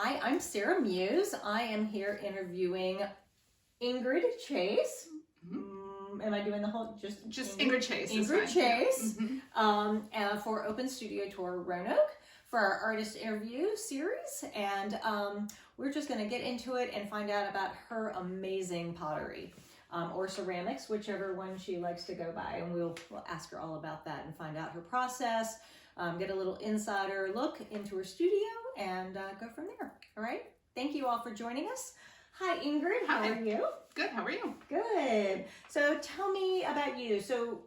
Hi, I'm Sarah Muse. I am here interviewing Ingrid Chase. Am I doing the whole just Ingrid Chase? Ingrid Chase for Open Studio Tour Roanoke for our artist interview series, and we're just going to get into it and find out about her amazing pottery or ceramics, whichever one she likes to go by, and we'll ask her all about that and find out her process. Get a little insider look into her studio and go from there. All right. Thank you all for joining us. Hi, Ingrid. How are you? Good. How are you? Good. So tell me about you. So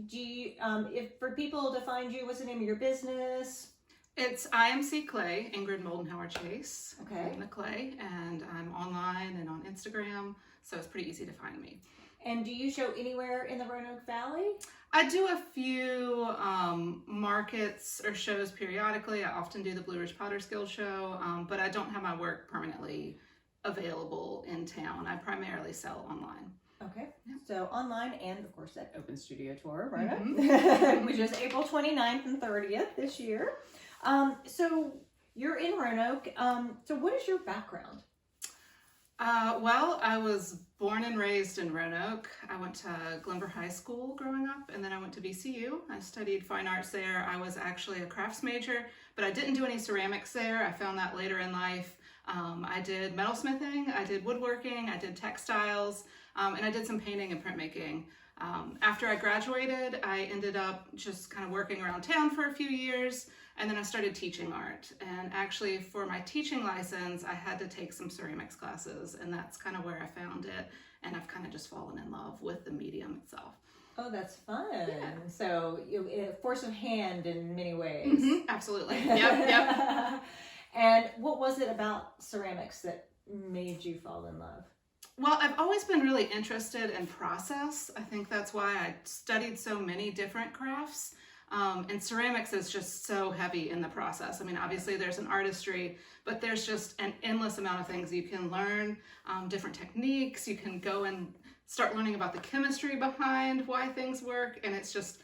do you, if for people to find you, what's the name of your business? It's IMC Clay, Ingrid Moldenhauer Chase. Okay. I'm the clay, and I'm online and on Instagram, so it's pretty easy to find me. And do you show anywhere in the Roanoke Valley? I do a few markets or shows periodically. I often do the Blue Ridge Potters Guild show, but I don't have my work permanently available in town. I primarily sell online. Okay, yeah. So online and of course that Open Studio Tour, right? Which is April 29th and 30th this year. So you're in Roanoke. So what is your background? Well, I was born and raised in Roanoke. I went to Glenver High School growing up, and then I went to VCU. I studied fine arts there. I was actually a crafts major, but I didn't do any ceramics there. I found that later in life. I did metalsmithing, I did woodworking, I did textiles, and I did some painting and printmaking. After I graduated, I ended up just kind of working around town for a few years, and then I started teaching art. And actually for my teaching license, I had to take some ceramics classes, and that's kind of where I found it. And I've kind of just fallen in love with the medium itself. Oh, that's fun. Yeah. So force of hand in many ways. Mm-hmm, absolutely. Yep. And what was it about ceramics that made you fall in love? Well, I've always been really interested in process. I think that's why I studied so many different crafts. And ceramics is just so heavy in the process. I mean, obviously there's an artistry, but there's just an endless amount of things you can learn, different techniques. You can go and start learning about the chemistry behind why things work. And it's just,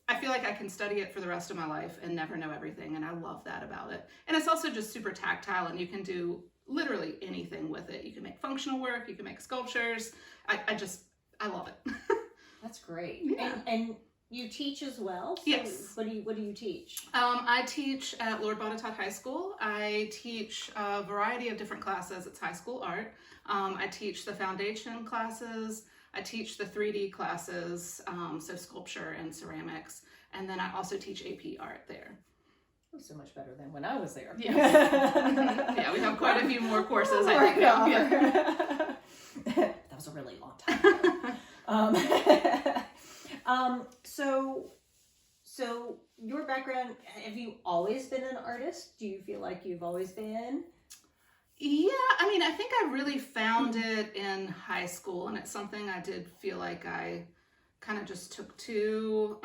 I feel like I can study it for the rest of my life and never know everything. And I love that about it. And it's also just super tactile, and you can do literally anything with it. You can make functional work, you can make sculptures. I love it. That's great. Yeah. And you teach as well? So yes. What do you teach? I teach at Lord Botetourt High School. I teach a variety of different classes. It's high school art. I teach the foundation classes. I teach the 3D classes, so sculpture and ceramics. And then I also teach AP art there. Oh, so much better than when I was there. Yes. Yeah, we have quite a few more courses, I think. Yeah. That was a really long time ago. So your background, have you always been an artist? Do you feel like you've always been? Yeah, I mean, I think I really found it in high school, and it's something I did feel like I kind of just took to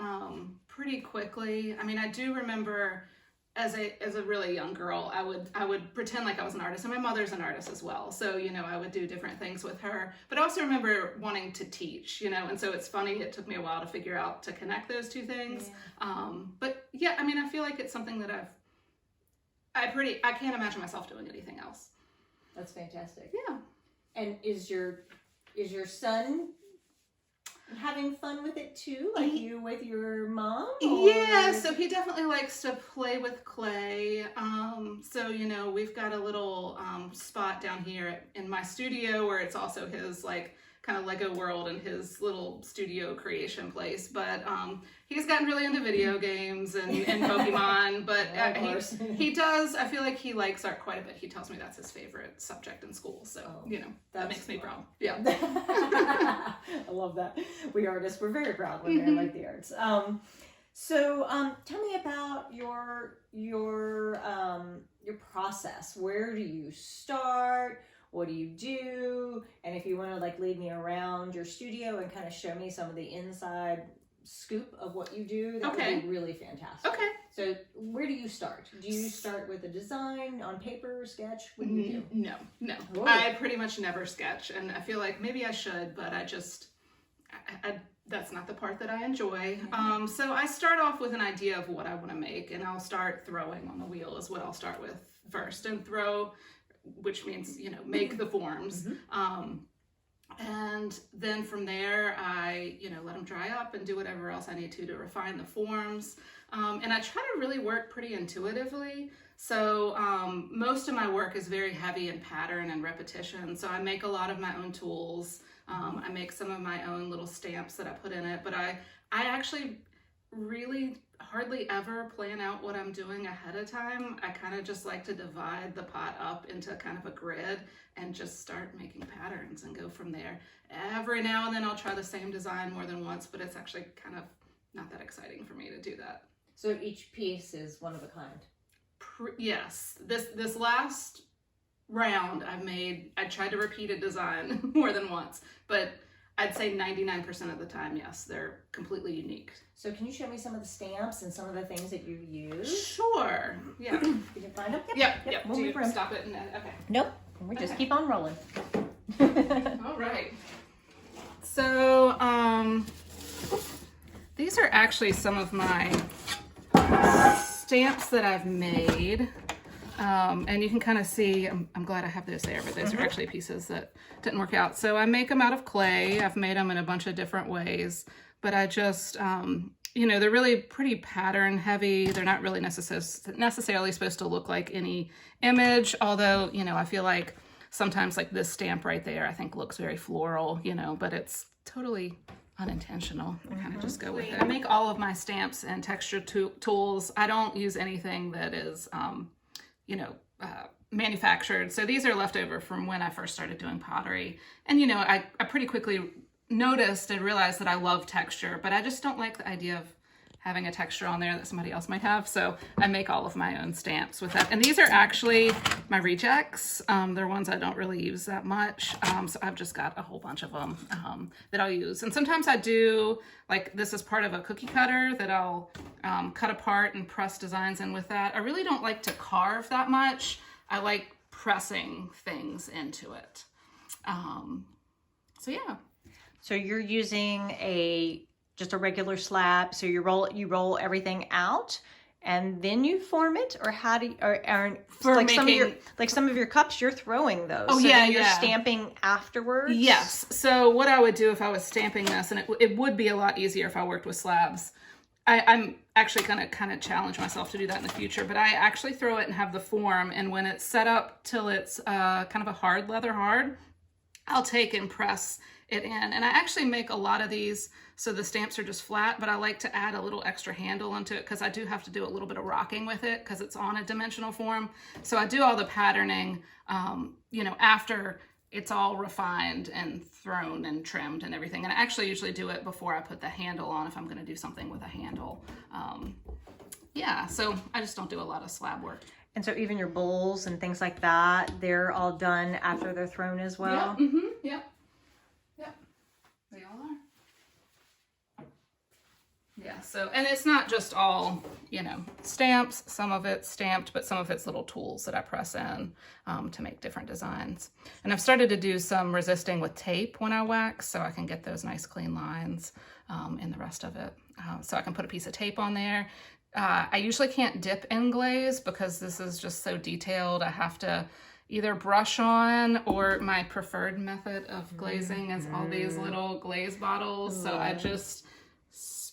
pretty quickly. I mean, I do remember as a really young girl, I would pretend like I was an artist, and my mother's an artist as well. So, I would do different things with her, but I also remember wanting to teach, and so it's funny, it took me a while to figure out to connect those two things. Yeah. But yeah, I mean, I feel like it's something that I can't imagine myself doing anything else. That's fantastic. Yeah. And is your son having fun with it too, like you with your mom? Or? Yeah, so he definitely likes to play with clay. So we've got a little spot down here in my studio where it's also his like kind of Lego world and his little studio creation place. But he's gotten really into video games and Pokemon. But he does. I feel like he likes art quite a bit. He tells me that's his favorite subject in school. So that makes me proud. Yeah. I love that. We artists, we're very proud when they like the arts. So tell me about your process. Where do you start? What do you do? And if you want to like lead me around your studio and kind of show me some of the inside scoop of what you do, that would be really fantastic. Okay. So where do you start? Do you start with a design on paper, sketch? What do you do? No. Whoa. I pretty much never sketch, and I feel like maybe I should, but I that's not the part that I enjoy. So I start off with an idea of what I want to make, and I'll start throwing on the wheel is what I'll start with first, and throw, which means, you know, make the forms. And then from there, I, you know, let them dry up and do whatever else I need to refine the forms. And I try to really work pretty intuitively. So most of my work is very heavy in pattern and repetition. So I make a lot of my own tools. I make some of my own little stamps that I put in it, but I actually really hardly ever plan out what I'm doing ahead of time. I kind of just like to divide the pot up into kind of a grid and just start making patterns and go from there. Every now and then I'll try the same design more than once, but it's actually kind of not that exciting for me to do that. So each piece is one of a kind. Yes, this last round I tried to repeat a design more than once, but I'd say 99% of the time, yes, they're completely unique. So can you show me some of the stamps and some of the things that you use? Sure. Yeah. You can find them? Yep. We'll Do move you around. stop it? And, okay. Nope. We just keep on rolling. All right. So these are actually some of my stamps that I've made. And you can kind of see, I'm glad I have those there, but those are actually pieces that didn't work out. So I make them out of clay. I've made them in a bunch of different ways, but I just, you know, they're really pretty pattern heavy. They're not really necessarily supposed to look like any image, although, you know, I feel like sometimes like this stamp right there, I think looks very floral, you know, but it's totally unintentional. I kind of just go with it. I make all of my stamps and texture tools. I don't use anything that is, you know, manufactured. So these are left over from when I first started doing pottery. And, you know, I pretty quickly noticed and realized that I love texture, but I just don't like the idea of having a texture on there that somebody else might have. So I make all of my own stamps with that. And these are actually my rejects. They're ones I don't really use that much. So I've just got a whole bunch of them that I'll use. And sometimes I do, like this is part of a cookie cutter that I'll cut apart and press designs in with that. I really don't like to carve that much. I like pressing things into it. So yeah. So you're using just a regular slab. So you roll everything out and then you form it, or how do you, or like some of your cups, you're throwing those. Oh, so yeah, then you're stamping afterwards. Yes. So what I would do if I was stamping this, and it would be a lot easier if I worked with slabs. I'm actually going to kind of challenge myself to do that in the future, but I actually throw it and have the form, and when it's set up till it's kind of a hard leather hard, I'll take and press it in. And I actually make a lot of these so the stamps are just flat, but I like to add a little extra handle into it because I do have to do a little bit of rocking with it because it's on a dimensional form. So I do all the patterning, you know, after it's all refined and thrown and trimmed and everything. And I actually usually do it before I put the handle on if I'm going to do something with a handle. Yeah, so I just don't do a lot of slab work. And so even your bowls and things like that, they're all done after they're thrown as well? Yeah, yep. They all are. Yeah, so, and it's not just all, you know, stamps. Some of it's stamped, but some of it's little tools that I press in to make different designs. And I've started to do some resisting with tape when I wax, so I can get those nice clean lines in the rest of it. So I can put a piece of tape on there. I usually can't dip in glaze because this is just so detailed. I have to either brush on, or my preferred method of glazing is all these little glaze bottles. So I just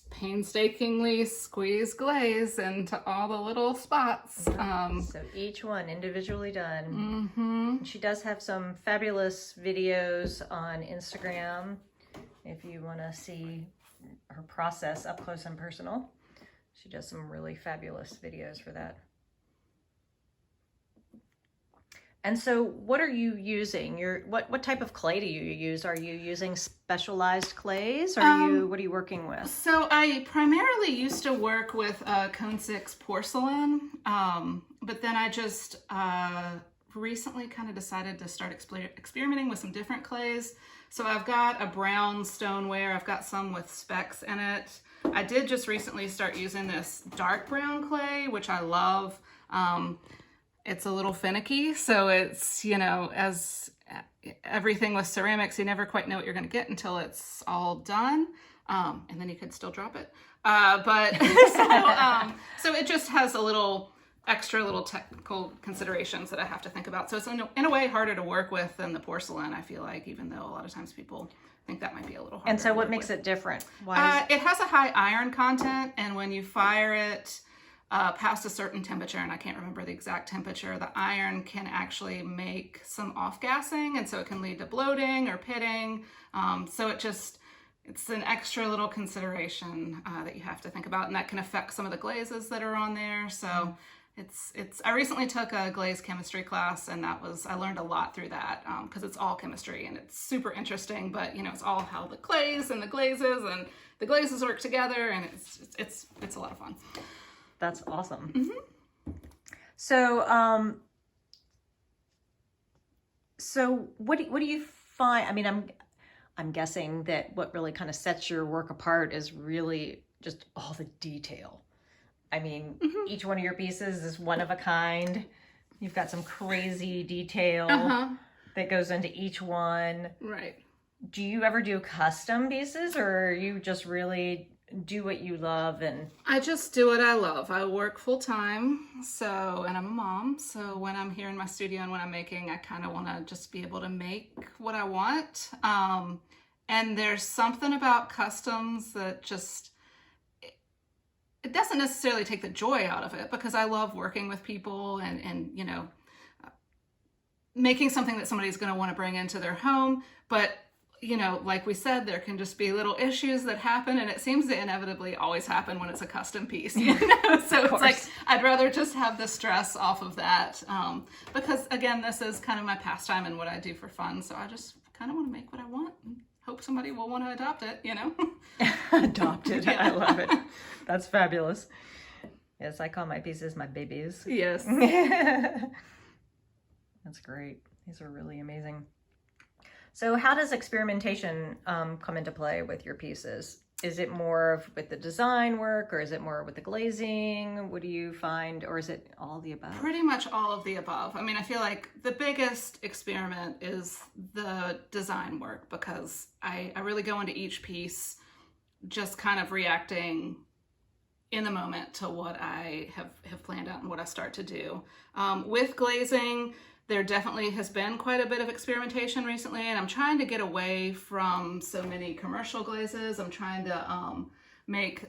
painstakingly squeeze glaze into all the little spots. So each one individually done. She does have some fabulous videos on Instagram if you want to see her process up close and personal. She does some really fabulous videos for that. And so what are you using? What type of clay do you use? Are you using specialized clays? What are you working with? So I primarily used to work with Cone 6 porcelain, but then I just recently kind of decided to start experimenting with some different clays. So I've got a brown stoneware. I've got some with specks in it. I did just recently start using this dark brown clay, which I love. It's a little finicky, so it's, you know, as everything with ceramics, you never quite know what you're going to get until it's all done. And then you could still drop it. So it just has a little extra little technical considerations that I have to think about. So it's in a way harder to work with than the porcelain, I feel like, even though a lot of times people think that might be a little harder. And so to what work makes with. it different? Why It has a high iron content, and when you fire it past a certain temperature, and I can't remember the exact temperature, the iron can actually make some off-gassing, and so it can lead to bloating or pitting. So it's an extra little consideration that you have to think about, and that can affect some of the glazes that are on there. So I recently took a glaze chemistry class, and I learned a lot through that because it's all chemistry and it's super interesting, but it's all how the clays and the glazes work together, and it's a lot of fun. That's awesome. Mm-hmm. So what do you find? I mean, I'm guessing that what really kind of sets your work apart is really just all the detail. I mean, each one of your pieces is one of a kind. You've got some crazy detail that goes into each one. Right. Do you ever do custom pieces, or you just really do what you love? And I just do what I love. I work full time, and I'm a mom. So when I'm here in my studio and when I'm making, I kind of want to just be able to make what I want. And there's something about customs that just, it doesn't necessarily take the joy out of it, because I love working with people and making something that somebody's going to want to bring into their home. But like we said, there can just be little issues that happen, and it seems to inevitably always happen when it's a custom piece. So it's like, I'd rather just have the stress off of that, because again, this is kind of my pastime and what I do for fun. So I just kind of want to make what I want and hope somebody will want to adopt it, Adopt it. Yeah. I love it. That's fabulous. Yes, I call my pieces my babies. Yes. That's great. These are really amazing. So how does experimentation come into play with your pieces? Is it more with the design work, or is it more with the glazing? What do you find? Or is it all of the above? Pretty much all of the above. I mean, I feel like the biggest experiment is the design work, because I really go into each piece just kind of reacting in the moment to what I have planned out and what I start to do. With glazing, there definitely has been quite a bit of experimentation recently, and I'm trying to get away from so many commercial glazes. I'm trying to make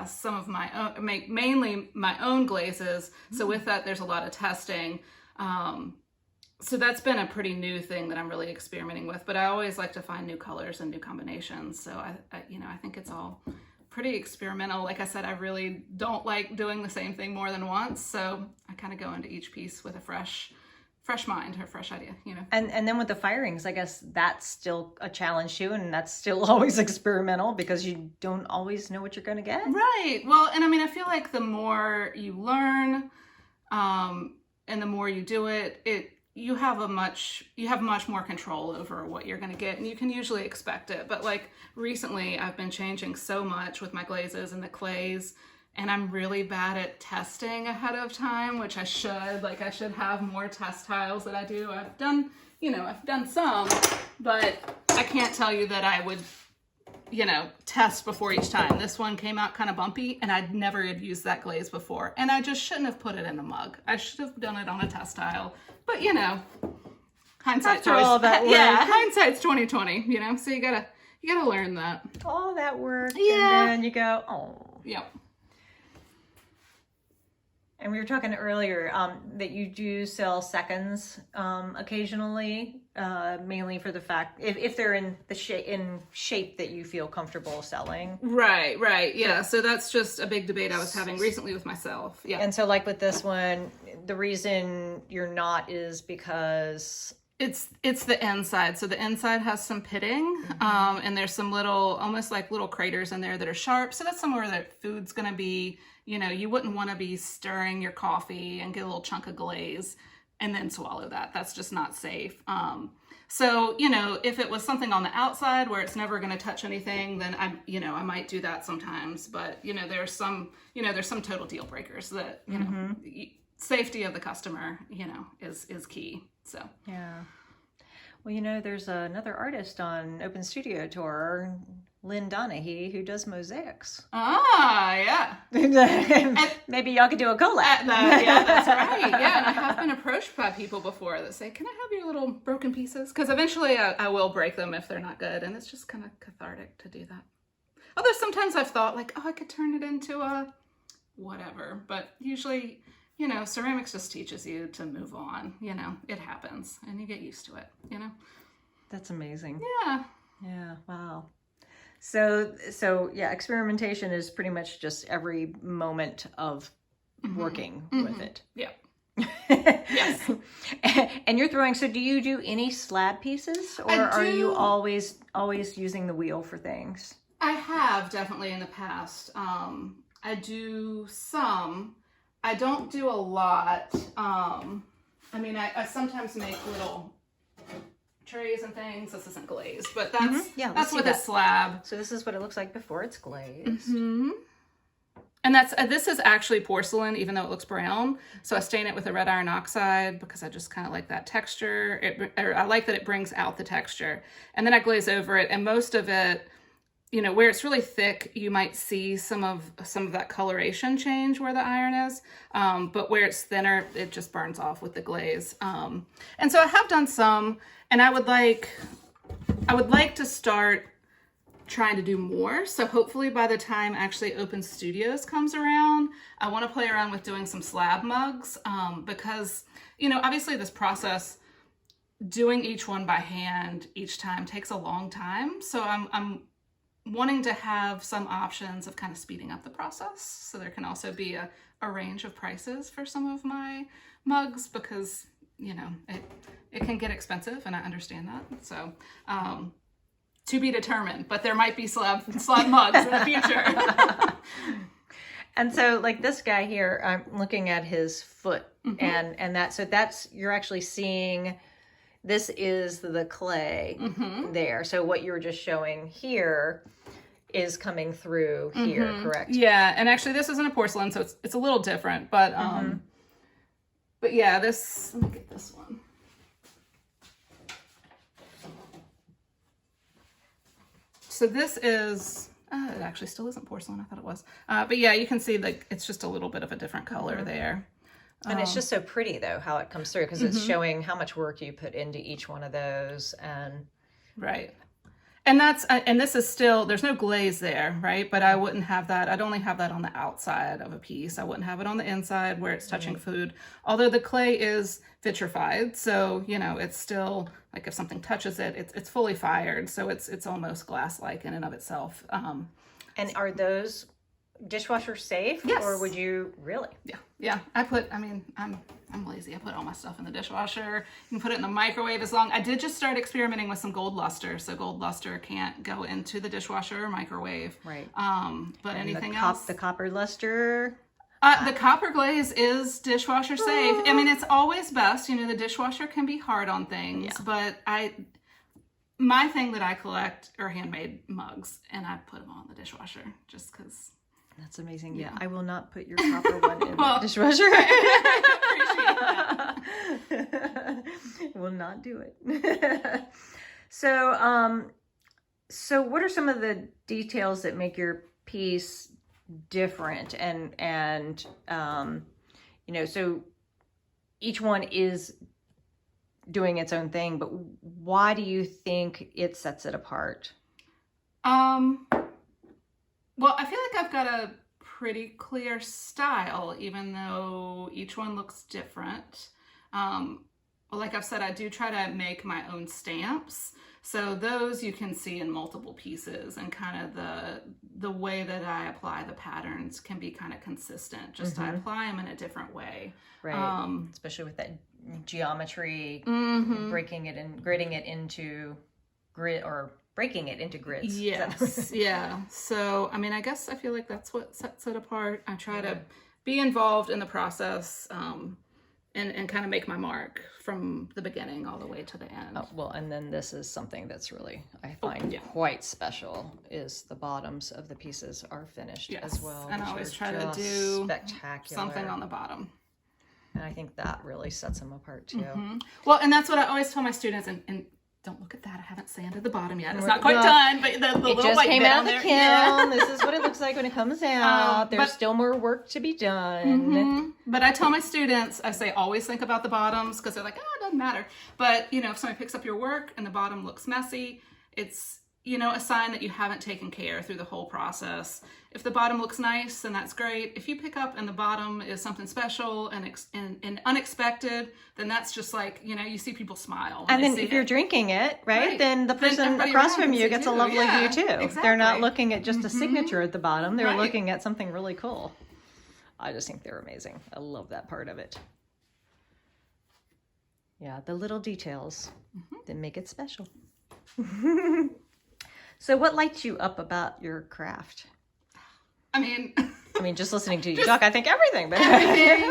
some of my own, make mainly my own glazes. So with that, there's a lot of testing. So that's been a pretty new thing that I'm really experimenting with, but I always like to find new colors and new combinations. So I think it's all pretty experimental. Like I said, I really don't like doing the same thing more than once. So I kind of go into each piece with a fresh mind or fresh idea, And then with the firings, I guess that's still a challenge too, and that's still always experimental, because you don't always know what you're going to get. Right. Well, and I mean, I feel like the more you learn, and the more you do it, you have much more control over what you're going to get, and you can usually expect it. But like recently, I've been changing so much with my glazes and the clays, and I'm really bad at testing ahead of time, which I should. Like, I should have more test tiles that I do. I've done some, but I can't tell you that I would, test before each time. This one came out kind of bumpy, and I'd never had used that glaze before, and I just shouldn't have put it in the mug. I should have done it on a test tile. But hindsight's After all that work. hindsight's 20/20. So you gotta learn that. All that work, Yeah. and then you go, oh. Yep. And we were talking earlier that you do sell seconds occasionally, mainly for the fact if they're in the shape that you feel comfortable selling. Right. Yeah. So that's just a big debate I was having recently with myself. Yeah. And so, like with this one, the reason you're not is because it's the inside. So the inside has some pitting, and there's some almost like little craters in there that are sharp. So that's somewhere that food's going to be. You wouldn't want to be stirring your coffee and get a little chunk of glaze and then swallow that. That's just not safe. So, if it was something on the outside where it's never going to touch anything, then I might do that sometimes. But, there's some total deal breakers that, safety of the customer, is key. So, yeah. Well, there's another artist on Open Studio Tour. Lynn Donahue, who does mosaics. Ah, yeah. Maybe y'all could do a collab. Yeah, that's right. Yeah, and I have been approached by people before that say, can I have your little broken pieces? Because eventually I will break them if they're not good, and it's just kind of cathartic to do that. Although sometimes I've thought, like, oh, I could turn it into a whatever. But usually, you know, ceramics just teaches you to move on. You know, it happens, and you get used to it, you know? That's amazing. Yeah. Yeah, wow. So yeah, experimentation is pretty much just every moment of working with it. Yeah. Yes. And you're throwing, so do you do any slab pieces, or are you always using the wheel for things? I have definitely in the past. I do some. I don't do a lot. I mean, I sometimes make little trays and things. This isn't glazed, but that's with a slab. So this is what it looks like before it's glazed. And this is actually porcelain, even though it looks brown. So I stain it with a red iron oxide because I just kind of like that texture. I like that it brings out the texture. And then I glaze over it, and most of it, you know, where it's really thick, you might see some of that coloration change where the iron is. But where it's thinner, it just burns off with the glaze. And so I have done some, and I would like to start trying to do more. So hopefully by the time actually Open Studios comes around, I want to play around with doing some slab mugs, because, you know, obviously this process, doing each one by hand each time takes a long time. So I'm wanting to have some options of kind of speeding up the process. So there can also be a range of prices for some of my mugs, because, you know, it can get expensive, and I understand that. So to be determined, but there might be slab mugs in the future. And so like this guy here, I'm looking at his foot, and that's you're actually seeing, this is the clay there. So what you were just showing here is coming through here, correct? Yeah, and actually this isn't a porcelain, so it's a little different, but yeah, let me get this one. So this is, it actually still isn't porcelain, I thought it was. But yeah, you can see like it's just a little bit of a different color there. And it's just so pretty though, how it comes through, because it's showing how much work you put into each one of those. And right. And this is still, there's no glaze there, right? But I wouldn't have that. I'd only have that on the outside of a piece. I wouldn't have it on the inside where it's touching food. Although the clay is vitrified, so, you know, it's still, like if something touches it, it's fully fired. So it's almost glass-like in and of itself. And are those dishwasher safe? Yes. Or would you really? Yeah. I'm lazy. I put all my stuff in the dishwasher. You can put it in the microwave as long. I did just start experimenting with some gold luster. So gold luster can't go into the dishwasher or microwave. Right. But and anything else? The copper luster? The copper glaze is dishwasher safe. I mean, it's always best. You know, the dishwasher can be hard on things, but my thing that I collect are handmade mugs, and I put them all in the dishwasher just because. That's amazing. Yeah, I will not put your copper one in the dishwasher. I appreciate that. Will not do it. So what are some of the details that make your piece different? And you know, so each one is doing its own thing, but why do you think it sets it apart? Well, I feel like I've got a pretty clear style, even though each one looks different. Well, like I've said, I do try to make my own stamps. So those you can see in multiple pieces, and kind of the way that I apply the patterns can be kind of consistent. Just I apply them in a different way. Right. Especially with that geometry, breaking it and gridding it into grid, or breaking it into grids. Yes. Yeah. So, I mean, I guess I feel like that's what sets it apart. I try to be involved in the process, and kind of make my mark from the beginning all the way to the end. Oh, well, and then this is something that's really, I find quite special, is the bottoms of the pieces are finished as well. And I always try to do spectacular something on the bottom. And I think that really sets them apart too. Well, and that's what I always tell my students, and don't look at that. I haven't sanded the bottom yet. It's not quite done, but the little just white came bit out on the there. kiln. Yeah. This is what it looks like when it comes out. There's still more work to be done. But I tell my students, I say always think about the bottoms, because they're like, oh, it doesn't matter. But, if somebody picks up your work and the bottom looks messy, it's, a sign that you haven't taken care through the whole process. If the bottom looks nice, then that's great. If you pick up and the bottom is something special and unexpected, then that's just like, you see people smile. And then if you're drinking it, right, then the person across from you gets a lovely view too. Exactly. They're not looking at just a signature at the bottom. They're looking at something really cool. I just think they're amazing. I love that part of it. Yeah, the little details that make it special. So what lights you up about your craft? I mean, just listening to you talk, I think everything. But everything.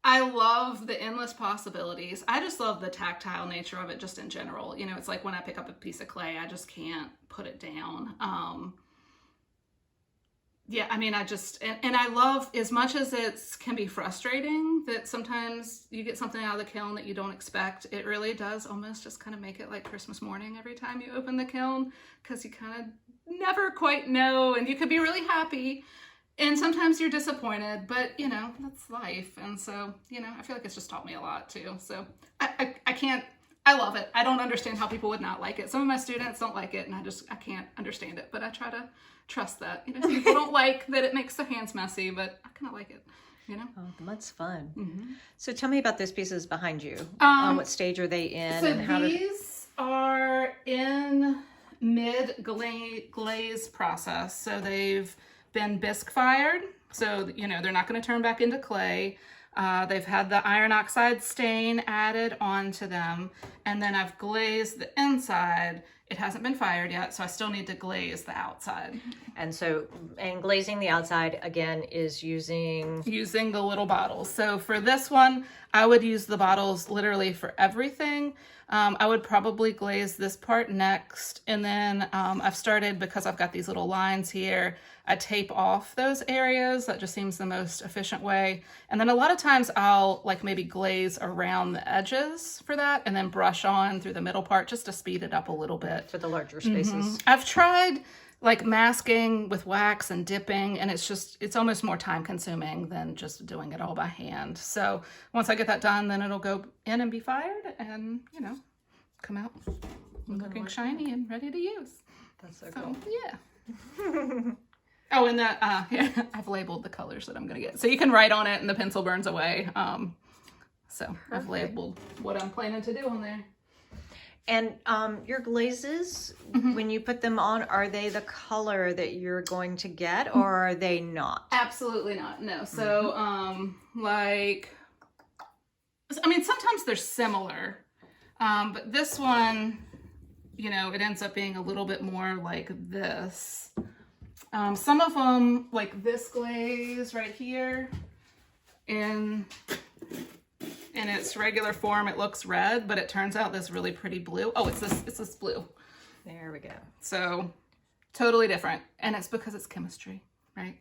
I love the endless possibilities. I just love the tactile nature of it just in general. It's like when I pick up a piece of clay, I just can't put it down. I love, as much as it can be frustrating that sometimes you get something out of the kiln that you don't expect, it really does almost just kind of make it like Christmas morning every time you open the kiln, because you kind of never quite know, and you could be really happy, and sometimes you're disappointed, but that's life. And so, I feel like it's just taught me a lot too. So I love it. I don't understand how people would not like it. Some of my students don't like it, and I can't understand it, but I try to trust that. Some people don't like that it makes their hands messy, but I kind of like it, Oh, the mud's fun. So tell me about those pieces behind you. What stage are they in? So these are in mid-glaze process. So they've been bisque fired. So, they're not going to turn back into clay. They've had the iron oxide stain added onto them. And then I've glazed the inside. It hasn't been fired yet, so I still need to glaze the outside. And glazing the outside, again, is using the little bottles. So for this one, I would use the bottles literally for everything. I would probably glaze this part next. And then I've started, because I've got these little lines here, I tape off those areas. That just seems the most efficient way. And then a lot of times I'll maybe glaze around the edges for that, and then brush on through the middle part just to speed it up a little bit. For the larger spaces. I've tried masking with wax and dipping, and it's almost more time consuming than just doing it all by hand. So once I get that done, then it'll go in and be fired, and come out looking shiny and ready to use. That's so cool. Yeah. Oh, and I've labeled the colors that I'm going to get. So you can write on it and the pencil burns away. So I've labeled what I'm planning to do on there. And your glazes, when you put them on, are they the color that you're going to get, or are they not? Absolutely not. No. So, sometimes they're similar. But this one, it ends up being a little bit more like this. Some of them, like this glaze right here, in its regular form, it looks red, but it turns out this really pretty blue. Oh, it's this blue. There we go. So totally different. And it's because it's chemistry, right?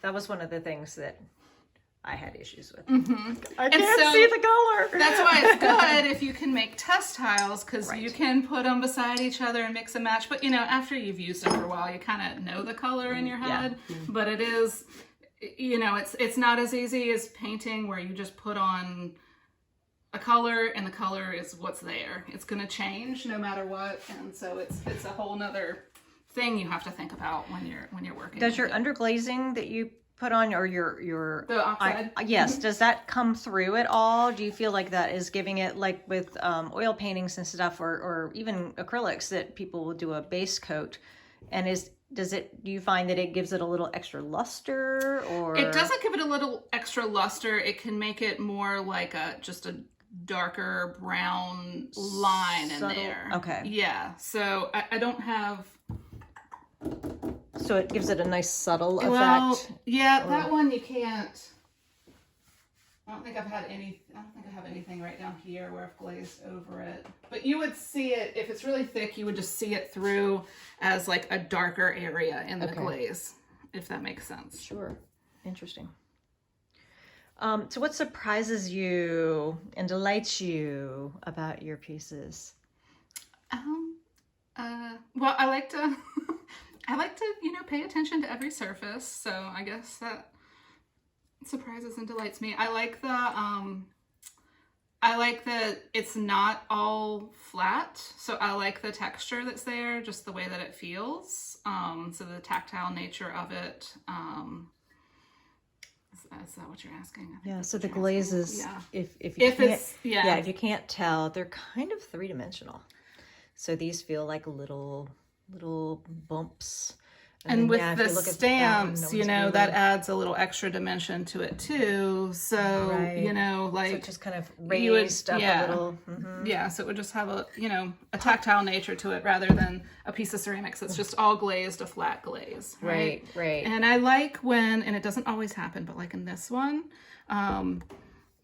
That was one of the things that I had issues with. I can't see the color. That's why it's good if you can make test tiles, because you can put them beside each other and mix and match. But, after you've used it for a while, you kind of know the color in your head. Yeah. But it is, it's not as easy as painting, where you just put on a color and the color is what's there. It's going to change no matter what. And so it's a whole nother thing you have to think about when you're working. Does your underglazing that you put on, or your the oxide? Yes. Does that come through at all? Do you feel like that is giving it, like with oil paintings and stuff, or even acrylics, that people will do a base coat, and do you find that it gives it a little extra luster, or? It doesn't give it a little extra luster. It can make it more like just a darker brown line in there. Okay. Yeah. So I don't have. So it gives it a nice subtle effect. Well, yeah, that one you can't. I don't think I have anything right down here where I've glazed over it. But you would see it, if it's really thick, you would just see it through as like a darker area in the glaze, if that makes sense. Sure. Interesting. So what surprises you and delights you about your pieces? Well, I like to, I like to, pay attention to every surface. So I guess that surprises and delights me. I like that it's not all flat. So I like the texture that's there, just the way that it feels. So the tactile nature of it. Is that what you're asking? Yeah, so the glazes, yeah. if you can't tell, they're kind of three-dimensional. So these feel like little bumps. And with the stamps, that adds a little extra dimension to it too. So, right. So it just kind of raised up a little. Mm-hmm. Yeah, so it would just have a tactile nature to it rather than a piece of ceramics that's just all glazed, a flat glaze. Right. And I like and it doesn't always happen, but like in this one,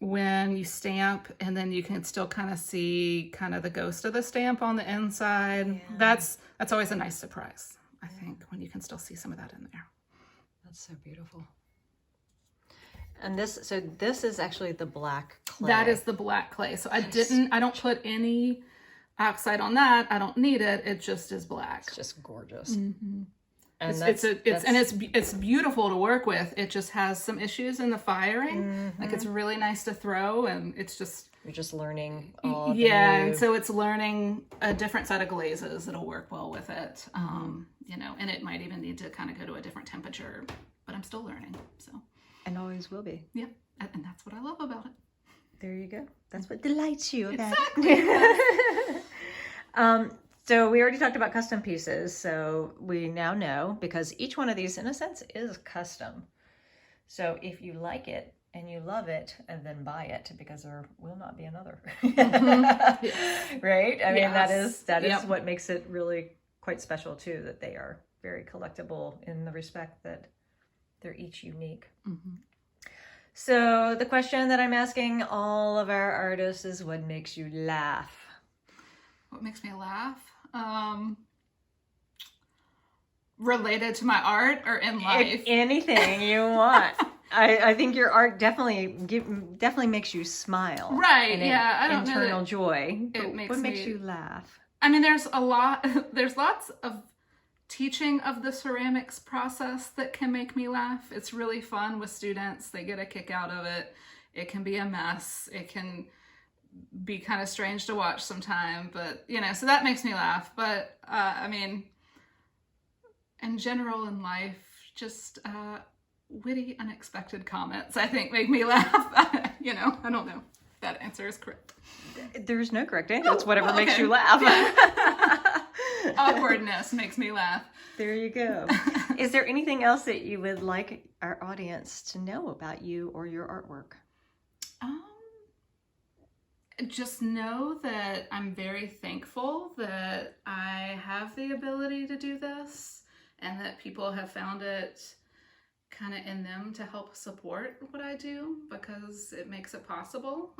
when you stamp and then you can still kind of see kind of the ghost of the stamp on the inside. Yeah. That's always a nice surprise. I think when you can still see some of that in there. That's so beautiful. And this is actually the black clay. That is the black clay. So I don't put any oxide on that. I don't need it. It just is black. It's just gorgeous. Mm-hmm. And it's beautiful to work with. It just has some issues in the firing. Mm-hmm. Like it's really nice to throw, and it's just you're just learning all. And so it's learning a different set of glazes that'll work well with it. And it might even need to kind of go to a different temperature, but I'm still learning. So and always will be. Yeah, and that's what I love about it. There you go. That's what delights you about it. So we already talked about custom pieces, so we now know, because each one of these, in a sense, is custom. So if you like it and you love it, and then buy it, because there will not be another. Mm-hmm. Yes. Right? I mean, that is what makes it really quite special, too, that they are very collectible in the respect that they're each unique. Mm-hmm. So the question that I'm asking all of our artists is, what makes you laugh? What makes me laugh? Related to my art or in life? Anything you want. I think your art definitely makes you smile. Right, yeah. I don't internal know joy. What makes you laugh? I mean, there's lots of teaching of the ceramics process that can make me laugh. It's really fun with students. They get a kick out of it. It can be a mess. It can be kind of strange to watch sometime, but so that makes me laugh. But I mean, in general in life, just witty, unexpected comments, I think, make me laugh. I don't know if that answer is correct. There's no correct answer. It's whatever makes you laugh. Yeah. Awkwardness makes me laugh. There you go. Is there anything else that you would like our audience to know about you or your artwork? Just know that I'm very thankful that I have the ability to do this, and that people have found it kind of in them to help support what I do, because it makes it possible.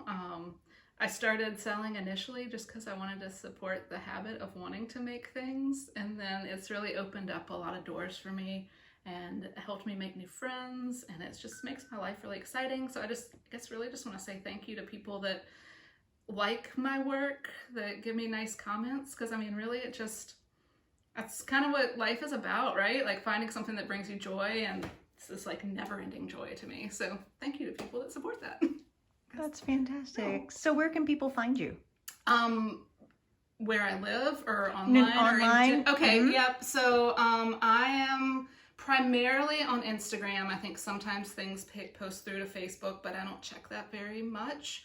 I started selling initially just because I wanted to support the habit of wanting to make things, and then it's really opened up a lot of doors for me and helped me make new friends, and it just makes my life really exciting. So I guess really just want to say thank you to people that like my work, that give me nice comments, because I mean, really, that's kind of what life is about, right? Like finding something that brings you joy, and it's this like never-ending joy to me. So thank you to people that support that. That's fantastic. Oh. So where can people find you? Where I live or online? Online. Okay, mm-hmm. Yep. So I am primarily on Instagram. I think sometimes things post through to Facebook, but I don't check that very much.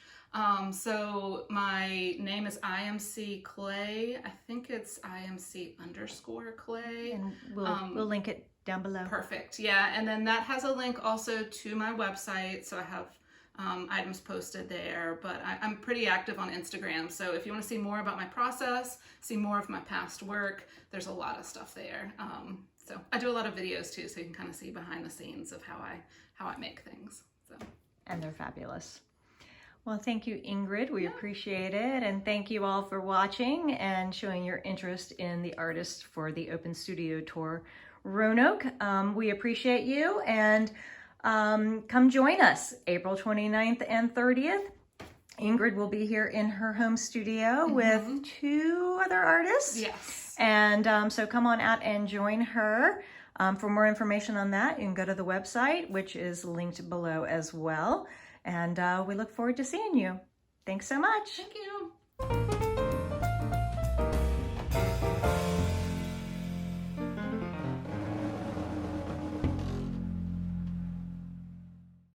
So my name is IMC Clay. I think it's IMC_Clay. And we'll link it down below. Perfect. Yeah. And then that has a link also to my website. So I have items posted there, but I'm pretty active on Instagram. So if you want to see more about my process, see more of my past work, there's a lot of stuff there. So I do a lot of videos too, so you can kind of see behind the scenes of how I make things. So. And they're fabulous. Well, thank you, Ingrid. We appreciate it. And thank you all for watching and showing your interest in the artists for the Open Studio Tour Roanoke. We appreciate you. And come join us April 29th and 30th. Ingrid will be here in her home studio with 2 other artists. Yes. And so come on out and join her. For more information on that, you can go to the website, which is linked below as well. And we look forward to seeing you. Thanks so much. Thank you.